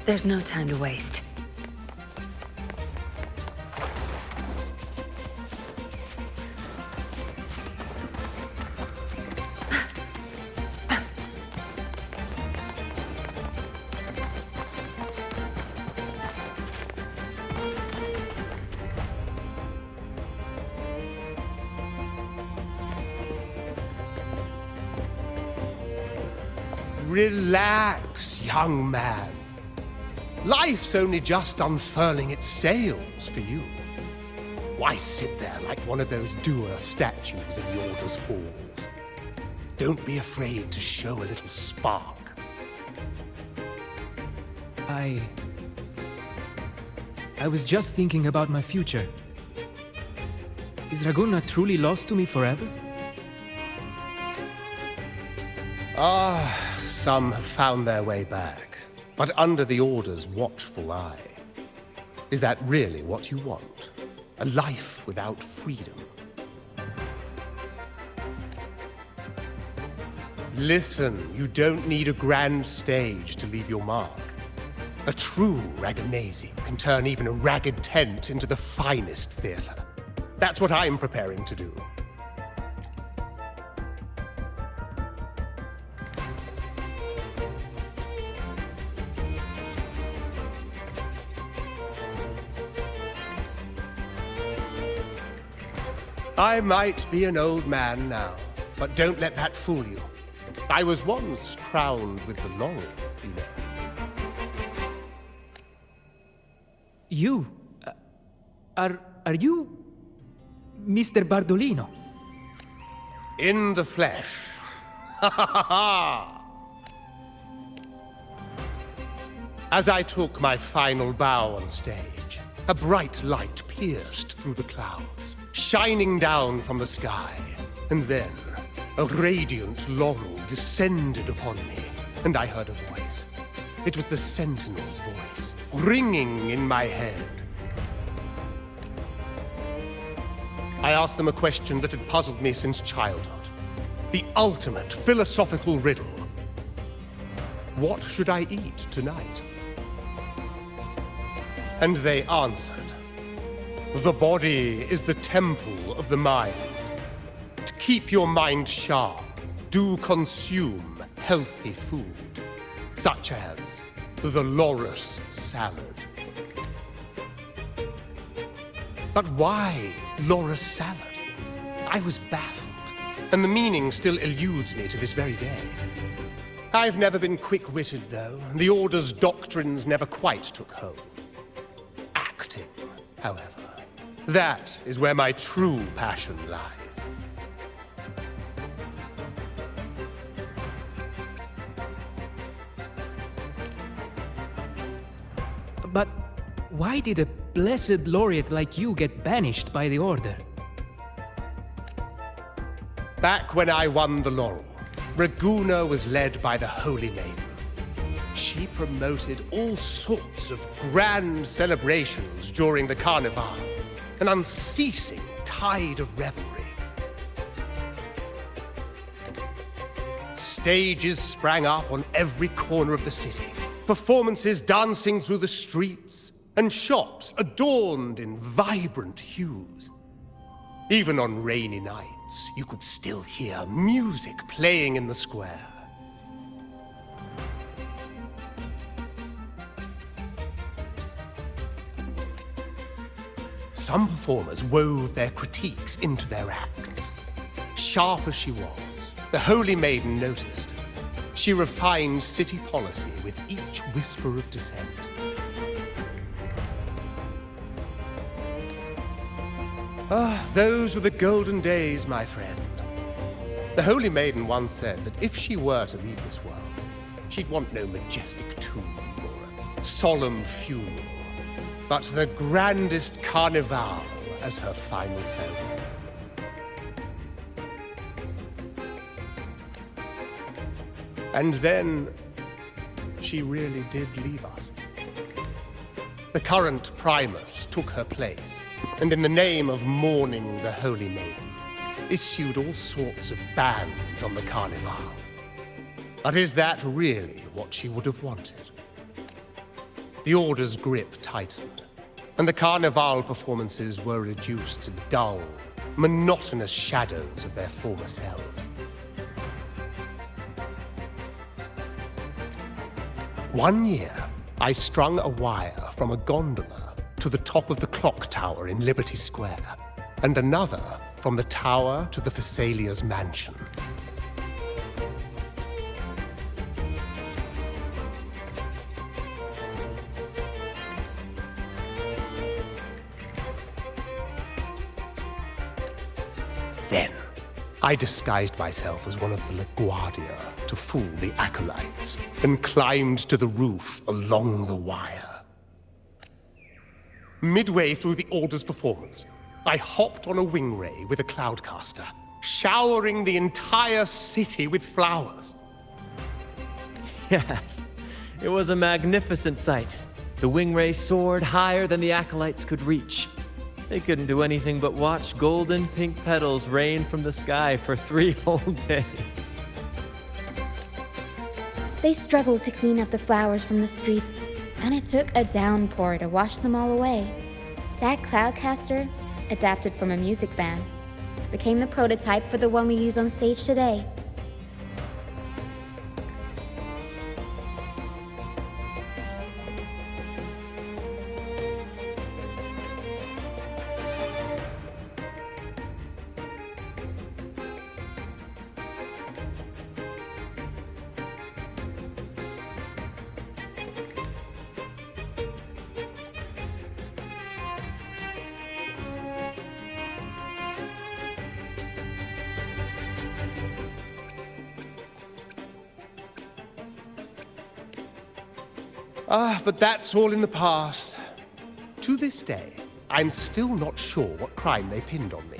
There's no time to waste. Relax, young man. Life's only just unfurling its sails for you. Why sit there like one of those dour statues in the Order's halls? Don't be afraid to show a little spark. I was just thinking about my future. Is Raguna truly lost to me forever? Some have found their way back, but under the Order's watchful eye. Is that really what you want? A life without freedom? Listen, you don't need a grand stage to leave your mark. A true Raganazi can turn even a ragged tent into the finest theater. That's what I'm preparing to do. I might be an old man now, but don't let that fool you. I was once crowned with the laurel, you know. You? Are you Mr. Bardolino? In the flesh. Ha ha ha ha! As I took my final bow on stage, a bright light pierced through the clouds, shining down from the sky. And then, a radiant laurel descended upon me, and I heard a voice. It was the Sentinel's voice, ringing in my head. I asked them a question that had puzzled me since childhood. The ultimate philosophical riddle. What should I eat tonight? And they answered. The body is the temple of the mind. To keep your mind sharp, do consume healthy food, such as the loris salad. But why loris salad? I was baffled, and the meaning still eludes me to this very day. I've never been quick-witted, though. The Order's doctrines never quite took hold. Acting, however, that is where my true passion lies. But why did a blessed laureate like you get banished by the Order? Back when I won the laurel, Raguna was led by the Holy Maiden. She promoted all sorts of grand celebrations during the Carnival, an unceasing tide of revelry. Stages sprang up on every corner of the city, performances dancing through the streets, and shops adorned in vibrant hues. Even on rainy nights, you could still hear music playing in the square. Some performers wove their critiques into their acts. Sharp as she was, the Holy Maiden noticed. She refined city policy with each whisper of dissent. Those were the golden days, my friend. The Holy Maiden once said that if she were to leave this world, she'd want no majestic tomb or a solemn funeral, but the grandest carnival as her final farewell. And then, she really did leave us. The current Primus took her place, and in the name of mourning the Holy Maiden, issued all sorts of bans on the Carnival. But is that really what she would have wanted? the Order's grip tightened, and the Carnival performances were reduced to dull, monotonous shadows of their former selves. One year, I strung a wire from a gondola to the top of the clock tower in Liberty Square, and another from the tower to the Thessalia's mansion. Then, I disguised myself as one of the LaGuardia to fool the acolytes, and climbed to the roof along the wire. Midway through the Order's performance, I hopped on a wing ray with a cloudcaster, showering the entire city with flowers. Yes, it was a magnificent sight. The wing ray soared higher than the acolytes could reach. They couldn't do anything but watch golden pink petals rain from the sky for 3 whole days. They struggled to clean up the flowers from the streets, and it took a downpour to wash them all away. That cloudcaster, adapted from a music band, became the prototype for the one we use on stage today. But that's all in the past. To this day, I'm still not sure what crime they pinned on me.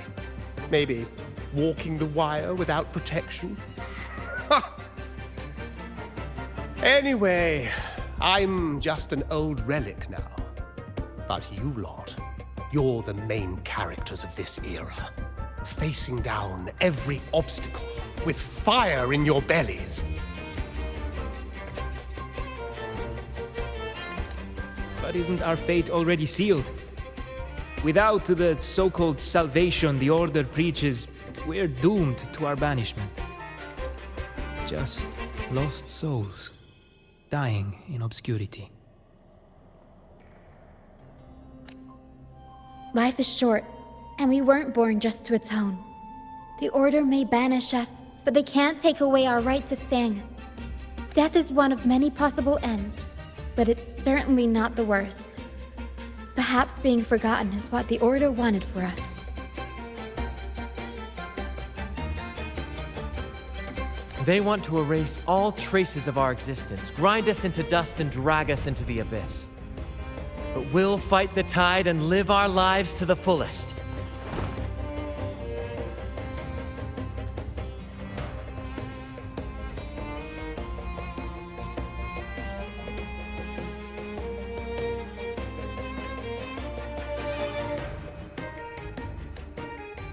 Maybe walking the wire without protection? Anyway, I'm just an old relic now. But you lot, you're the main characters of this era, facing down every obstacle with fire in your bellies. But isn't our fate already sealed? Without the so-called salvation the Order preaches, we're doomed to our banishment. Just lost souls, dying in obscurity. Life is short, and we weren't born just to atone. The Order may banish us, but they can't take away our right to sing. Death is one of many possible ends, but it's certainly not the worst. Perhaps being forgotten is what the Order wanted for us. They want to erase all traces of our existence, grind us into dust and drag us into the abyss. But we'll fight the tide and live our lives to the fullest.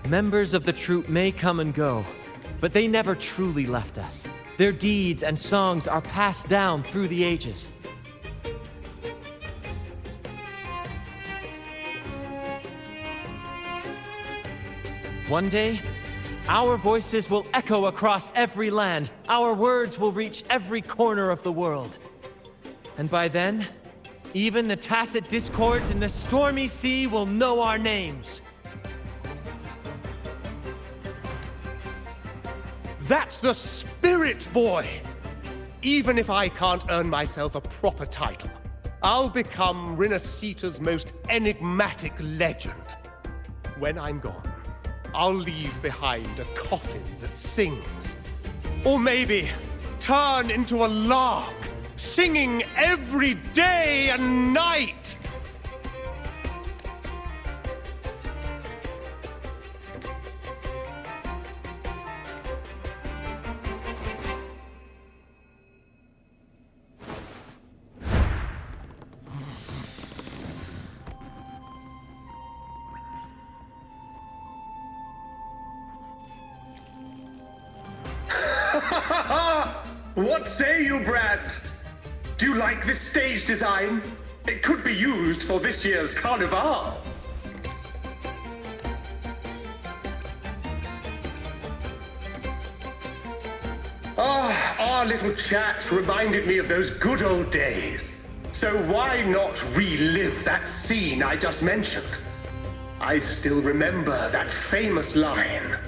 Members of the troupe may come and go, but they never truly left us. Their deeds and songs are passed down through the ages. One day, our voices will echo across every land. Our words will reach every corner of the world. And by then, even the tacit discords in the stormy sea will know our names. That's the spirit, boy! Even if I can't earn myself a proper title, I'll become Rinasita's most enigmatic legend. When I'm gone, I'll leave behind a coffin that sings. Or maybe turn into a lark, singing every day and night! What say you, Brad? Do you like this stage design? It could be used for this year's carnival. Our little chat reminded me of those good old days. So why not relive that scene I just mentioned? I still remember that famous line.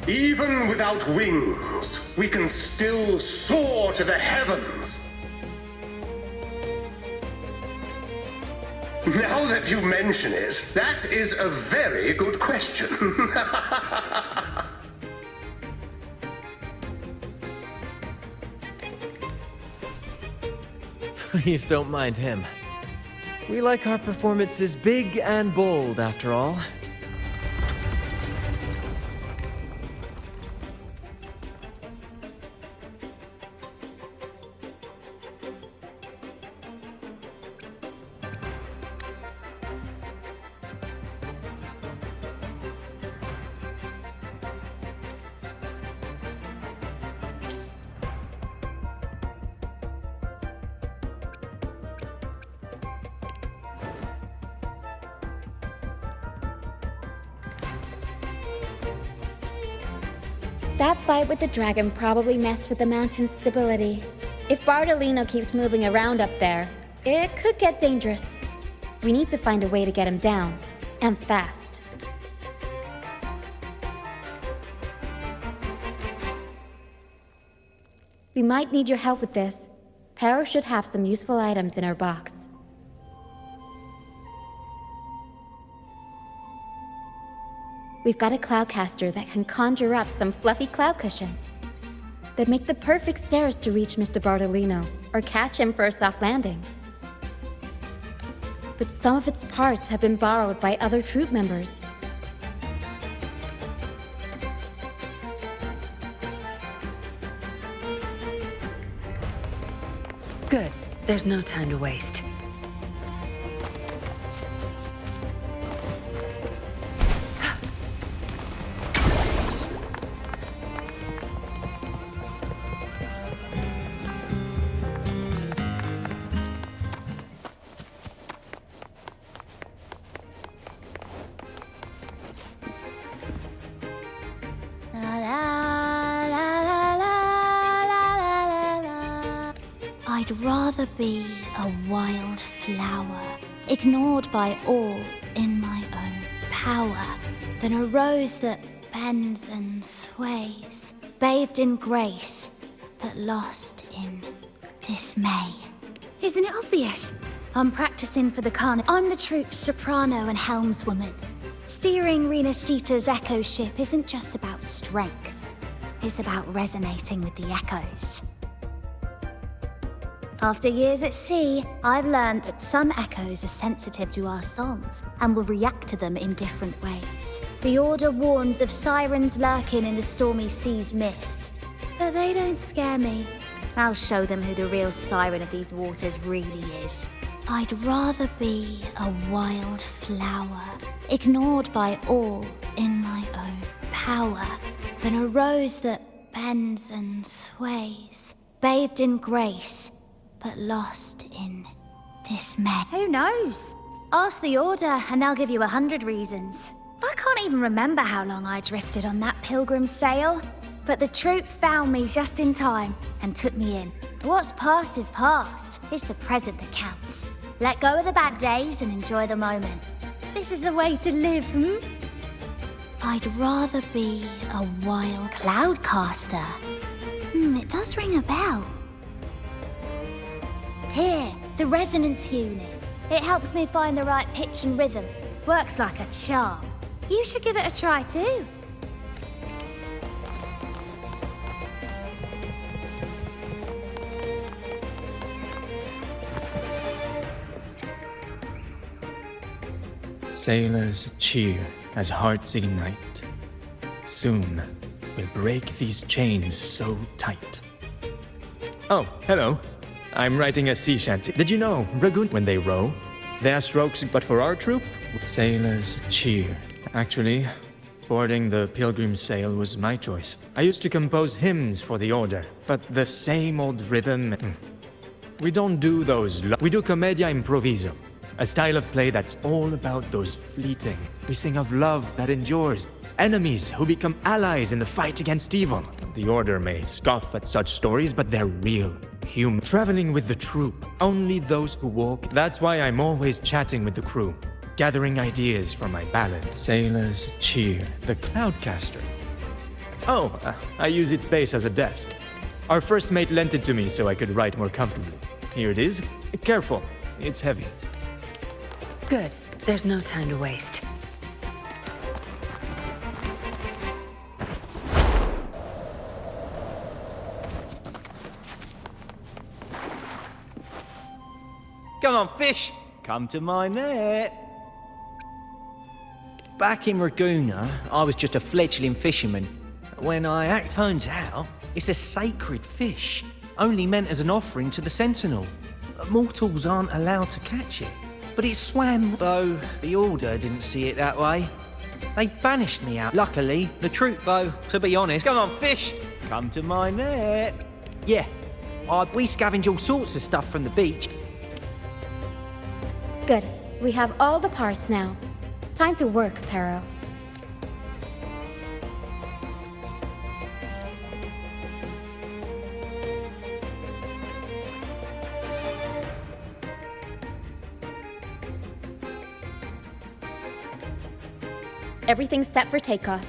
Even without wings, we can still soar to the heavens. Now that you mention it, that is a very good question. Please don't mind him. We like our performances big and bold, after all. That fight with the dragon probably messed with the mountain's stability. If Bardolino keeps moving around up there, it could get dangerous. We need to find a way to get him down, and fast. We might need your help with this. Para should have some useful items in her box. We've got a cloudcaster that can conjure up some fluffy cloud cushions. They'd make the perfect stairs to reach Mr. Bardolino, or catch him for a soft landing. But some of its parts have been borrowed by other troop members. Good. There's no time to waste. I'd rather be a wild flower, ignored by all in my own power, than a rose that bends and sways, bathed in grace, but lost in dismay. Isn't it obvious? I'm practicing for the carnival. I'm the troupe's soprano and helmswoman. Steering Rena Sita's echo ship isn't just about strength. It's about resonating with the echoes. After years at sea, I've learned that some echoes are sensitive to our songs and will react to them in different ways. The Order warns of sirens lurking in the stormy sea's mists, but they don't scare me. I'll show them who the real siren of these waters really is. I'd rather be a wild flower, ignored by all in my own power, than a rose that bends and sways, bathed in grace, but lost in dismay. Who knows? Ask the Order and they'll give you 100 reasons. I can't even remember how long I drifted on that pilgrim's sail, but the troop found me just in time and took me in. What's past is past. It's the present that counts. Let go of the bad days and enjoy the moment. This is the way to live, I'd rather be a wild cloudcaster. It does ring a bell. Here, the resonance unit. It helps me find the right pitch and rhythm. Works like a charm. You should give it a try too. Sailors cheer as hearts ignite. Soon we'll break these chains so tight. Oh, hello. I'm writing a sea shanty. Did you know, Dragoon, when they row, they are strokes, but for our troop, sailors cheer. Actually, boarding the pilgrim's sail was my choice. I used to compose hymns for the Order, but the same old rhythm We don't do those. We do commedia improviso, a style of play that's all about those fleeting. We sing of love that endures, enemies who become allies in the fight against evil. The Order may scoff at such stories, but they're real, human. Traveling with the troop, only those who walk. That's why I'm always chatting with the crew, gathering ideas for my ballad. Sailors cheer, the Cloudcaster. Oh, I use its base as a desk. Our first mate lent it to me so I could write more comfortably. Here it is. Careful, it's heavy. Good. There's no time to waste. Come on, fish! Come to my net! Back in Raguna, I was just a fledgling fisherman. It turns out, it's a sacred fish, only meant as an offering to the Sentinel. Mortals aren't allowed to catch it, but it swam, though the Order didn't see it that way. They banished me out. Luckily, the troop, though, to be honest. Come on, fish! Come to my net! Yeah, we scavenge all sorts of stuff from the beach. Good. We have all the parts now. Time to work, Pero. Everything's set for takeoff.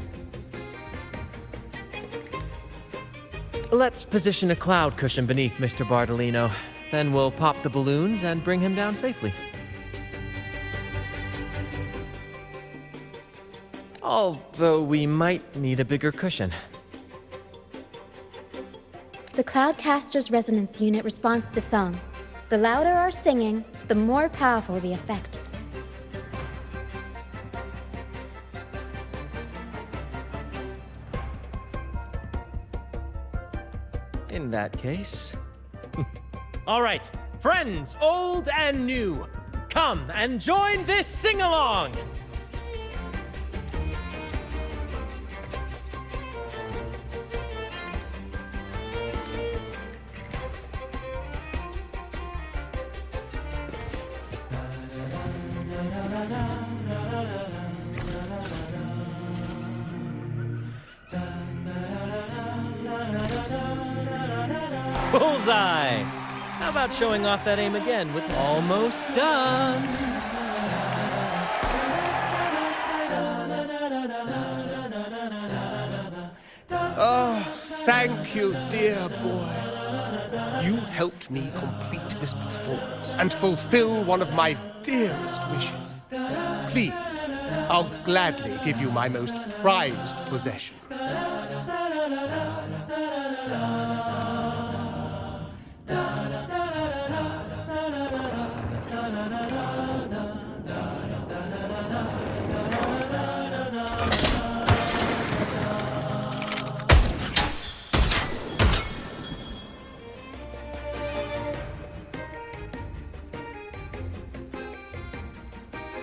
Let's position a cloud cushion beneath Mr. Bardolino. Then we'll pop the balloons and bring him down safely. Although we might need a bigger cushion. The Cloudcaster's resonance unit responds to song. The louder our singing, the more powerful the effect. In that case... All right, friends, old and new, come and join this sing-along! Bullseye! How about showing off that aim again with almost done? Oh, thank you, dear boy. You helped me complete this performance and fulfill one of my dearest wishes. Please, I'll gladly give you my most prized possession.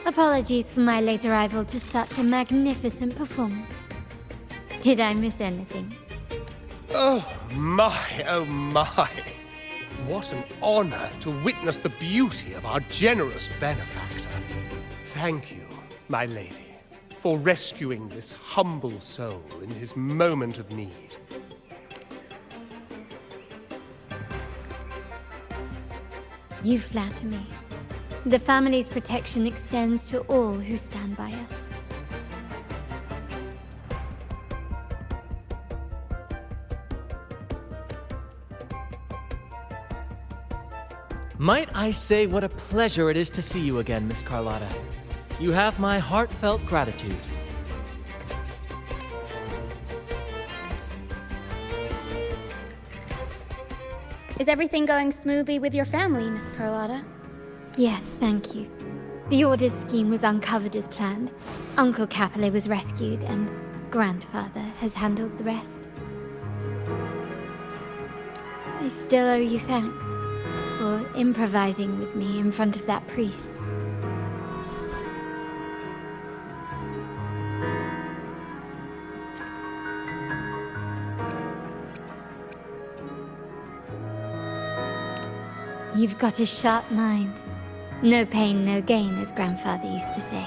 Apologies for my late arrival to such a magnificent performance. Did I miss anything? Oh my, oh my. What an honor to witness the beauty of our generous benefactor. Thank you, my lady, for rescuing this humble soul in his moment of need. You flatter me. The family's protection extends to all who stand by us. Might I say what a pleasure it is to see you again, Miss Carlotta. You have my heartfelt gratitude. Is everything going smoothly with your family, Miss Carlotta? Yes, thank you. The Order's scheme was uncovered as planned. Uncle Capilet was rescued, and Grandfather has handled the rest. I still owe you thanks for improvising with me in front of that priest. You've got a sharp mind. No pain, no gain, as Grandfather used to say.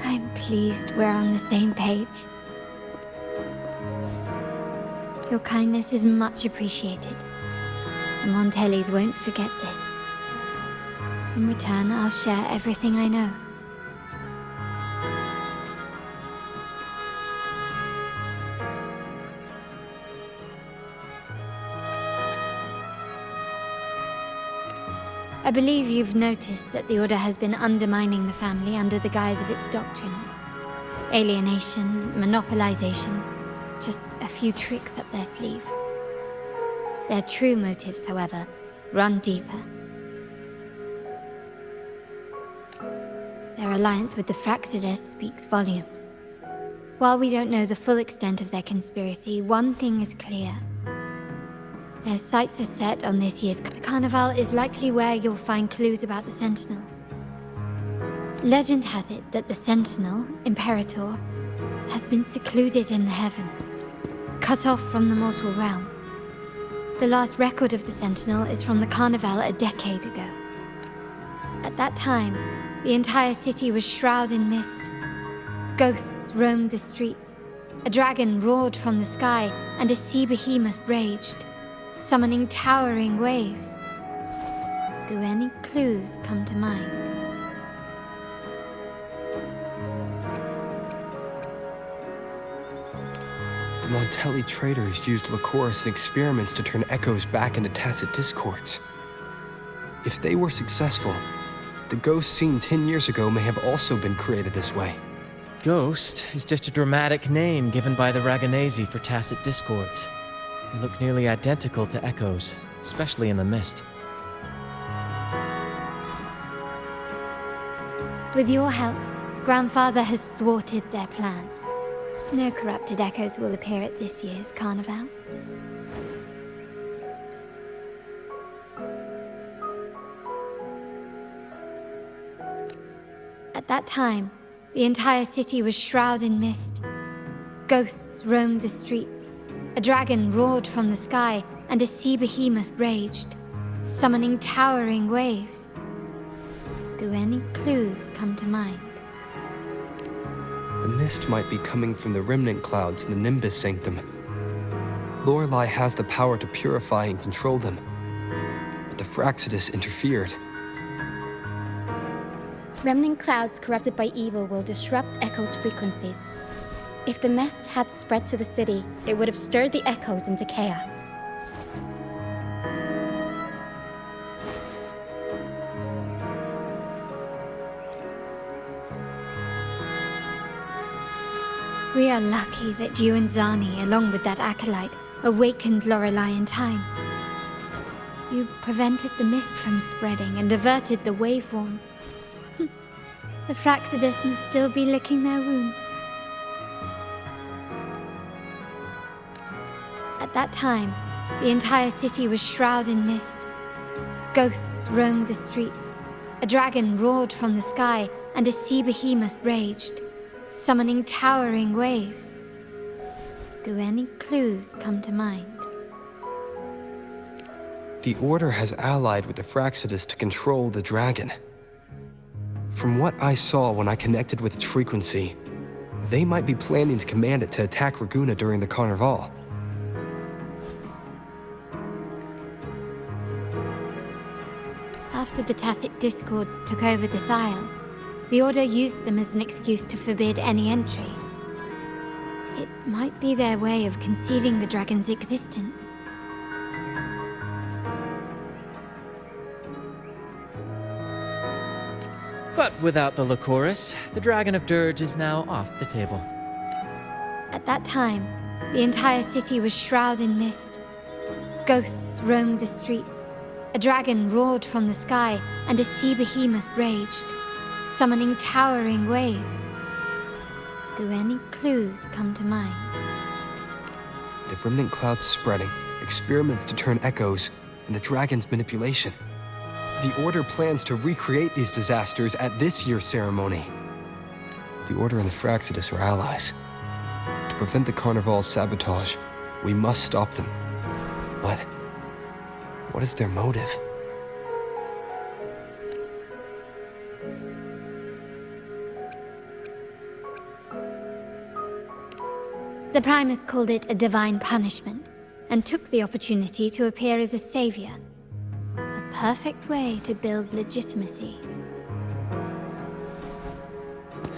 I'm pleased we're on the same page. Your kindness is much appreciated. The Montellis won't forget this. In return, I'll share everything I know. I believe you've noticed that the Order has been undermining the family under the guise of its doctrines. Alienation, monopolization, just a few tricks up their sleeve. Their true motives, however, run deeper. Their alliance with the Fractidus speaks volumes. While we don't know the full extent of their conspiracy, one thing is clear. Their sights are set on this year's Carnival is likely where you'll find clues about the Sentinel. Legend has it that the Sentinel, Imperator, has been secluded in the heavens, cut off from the mortal realm. The last record of the Sentinel is from the Carnival a decade ago. At that time, the entire city was shrouded in mist. Ghosts roamed the streets. A dragon roared from the sky, and a sea behemoth raged, summoning towering waves. Do any clues come to mind? The Montelli traders used Lycoris and experiments to turn echoes back into tacit discords. If they were successful, the ghosts seen 10 years ago may have also been created this way. Ghost is just a dramatic name given by the Raganesi for tacit discords. They look nearly identical to echoes, especially in the mist. With your help, Grandfather has thwarted their plan. No corrupted echoes will appear at this year's Carnival. At that time, the entire city was shrouded in mist. Ghosts roamed the streets. A dragon roared from the sky, and a sea behemoth raged, summoning towering waves. Do any clues come to mind? The mist might be coming from the remnant clouds in the Nimbus Sanctum. Lorelei has the power to purify and control them, but the Fractidus interfered. Remnant clouds corrupted by evil will disrupt Echo's frequencies. If the mist had spread to the city, it would have stirred the echoes into chaos. We are lucky that you and Zani, along with that acolyte, awakened Lorelei in time. You prevented the mist from spreading and averted the waveworm. The Fractidus must still be licking their wounds. At that time, the entire city was shrouded in mist. Ghosts roamed the streets. A dragon roared from the sky, and a sea behemoth raged, summoning towering waves. Do any clues come to mind? The Order has allied with the Fractidus to control the dragon. From what I saw when I connected with its frequency, they might be planning to command it to attack Raguna during the Carnival. After the Tacit Discords took over this isle, the Order used them as an excuse to forbid any entry. It might be their way of concealing the dragon's existence. But without the Lycoris, the Dragon of Dirge is now off the table. At that time, the entire city was shrouded in mist. Ghosts roamed the streets. A dragon roared from the sky, and a sea behemoth raged, summoning towering waves. Do any clues come to mind? The remnant clouds spreading, experiments to turn echoes, and the dragon's manipulation. The Order plans to recreate these disasters at this year's ceremony. The Order and the Fractidus are allies. To prevent the Carnival's sabotage, we must stop them. But what is their motive? The Primus called it a divine punishment, and took the opportunity to appear as a savior. A perfect way to build legitimacy.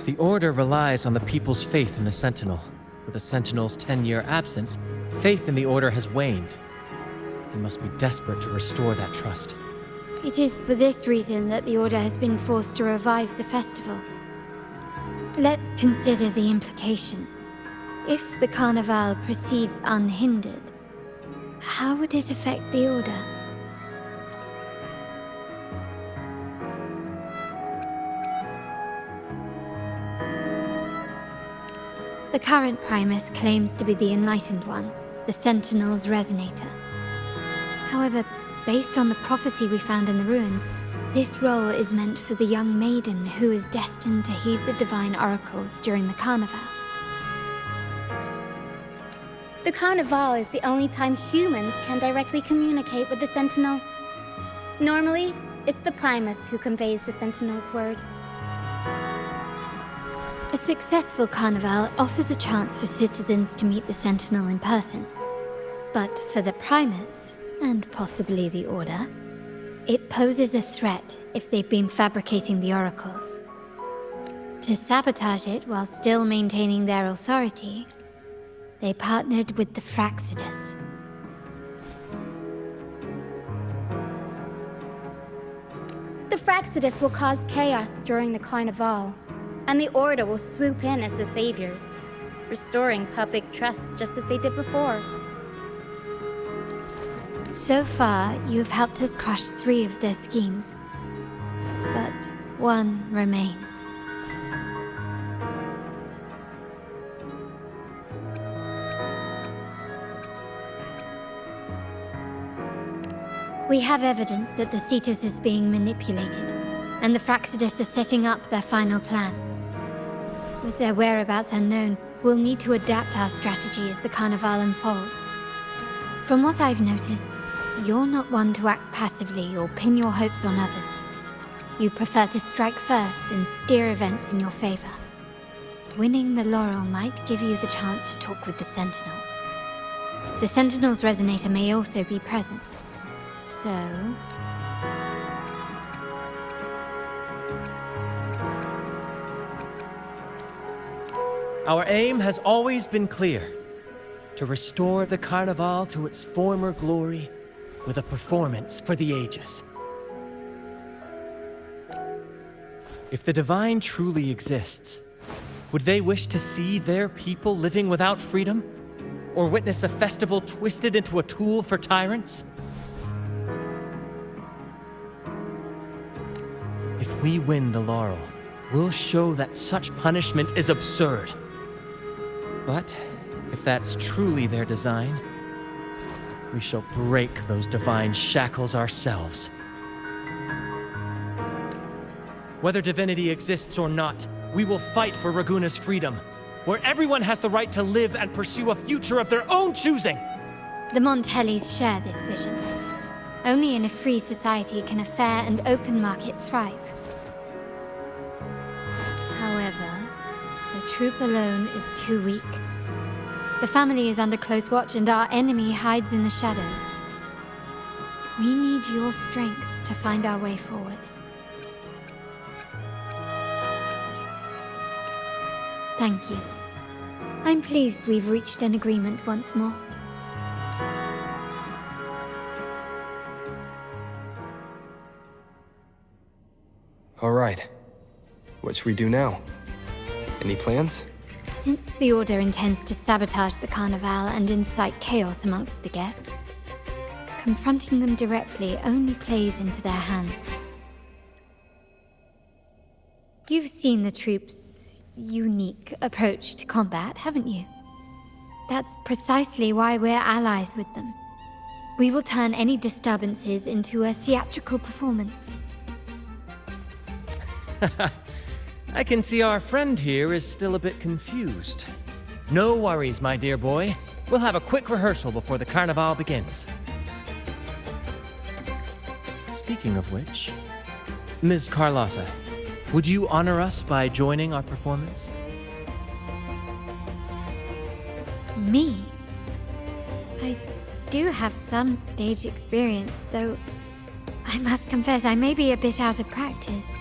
The Order relies on the people's faith in the Sentinel. With the Sentinel's 10-year absence, faith in the Order has waned. They must be desperate to restore that trust. It is for this reason that the Order has been forced to revive the festival. Let's consider the implications. If the Carnival proceeds unhindered, how would it affect the Order? The current Primus claims to be the Enlightened One, the Sentinel's Resonator. However, based on the prophecy we found in the ruins, this role is meant for the young maiden who is destined to heed the divine oracles during the Carnival. The Carnival is the only time humans can directly communicate with the Sentinel. Normally, it's the Primus who conveys the Sentinel's words. A successful Carnival offers a chance for citizens to meet the Sentinel in person. But for the Primus, and possibly the Order, it poses a threat if they've been fabricating the oracles. To sabotage it while still maintaining their authority, they partnered with the Fraxidus. The Fraxidus will cause chaos during the Carnival, and the Order will swoop in as the saviors, restoring public trust just as they did before. So far, you've helped us crush 3 of their schemes, but one remains. We have evidence that the Cetus is being manipulated, and the Fraxidus are setting up their final plan. With their whereabouts unknown, we'll need to adapt our strategy as the Carnival unfolds. From what I've noticed, you're not one to act passively or pin your hopes on others. You prefer to strike first and steer events in your favor. Winning the laurel might give you the chance to talk with the Sentinel. The Sentinel's Resonator may also be present. So... Our aim has always been clear: to restore the Carnival to its former glory with a performance for the ages. If the Divine truly exists, would they wish to see their people living without freedom? Or witness a festival twisted into a tool for tyrants? If we win the laurel, we'll show that such punishment is absurd. But if that's truly their design, we shall break those divine shackles ourselves. Whether divinity exists or not, we will fight for Raguna's freedom, where everyone has the right to live and pursue a future of their own choosing. The Montellis share this vision. Only in a free society can a fair and open market thrive. However, the troop alone is too weak. The family is under close watch and our enemy hides in the shadows. We need your strength to find our way forward. Thank you. I'm pleased we've reached an agreement once more. All right. What should we do now? Any plans? Since the Order intends to sabotage the Carnival and incite chaos amongst the guests, confronting them directly only plays into their hands. You've seen the troops' unique approach to combat, haven't you? That's precisely why we're allies with them. We will turn any disturbances into a theatrical performance. I can see our friend here is still a bit confused. No worries, my dear boy. We'll have a quick rehearsal before the Carnival begins. Speaking of which, Ms. Carlotta, would you honor us by joining our performance? Me? I do have some stage experience, though I must confess I may be a bit out of practice.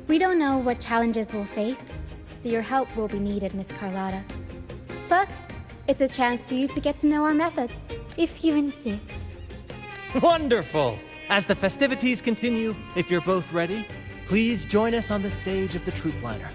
We don't know what challenges we'll face, so your help will be needed, Miss Carlotta. Plus, it's a chance for you to get to know our methods. If you insist. Wonderful! As the festivities continue, if you're both ready, please join us on the stage of the Troop Liner.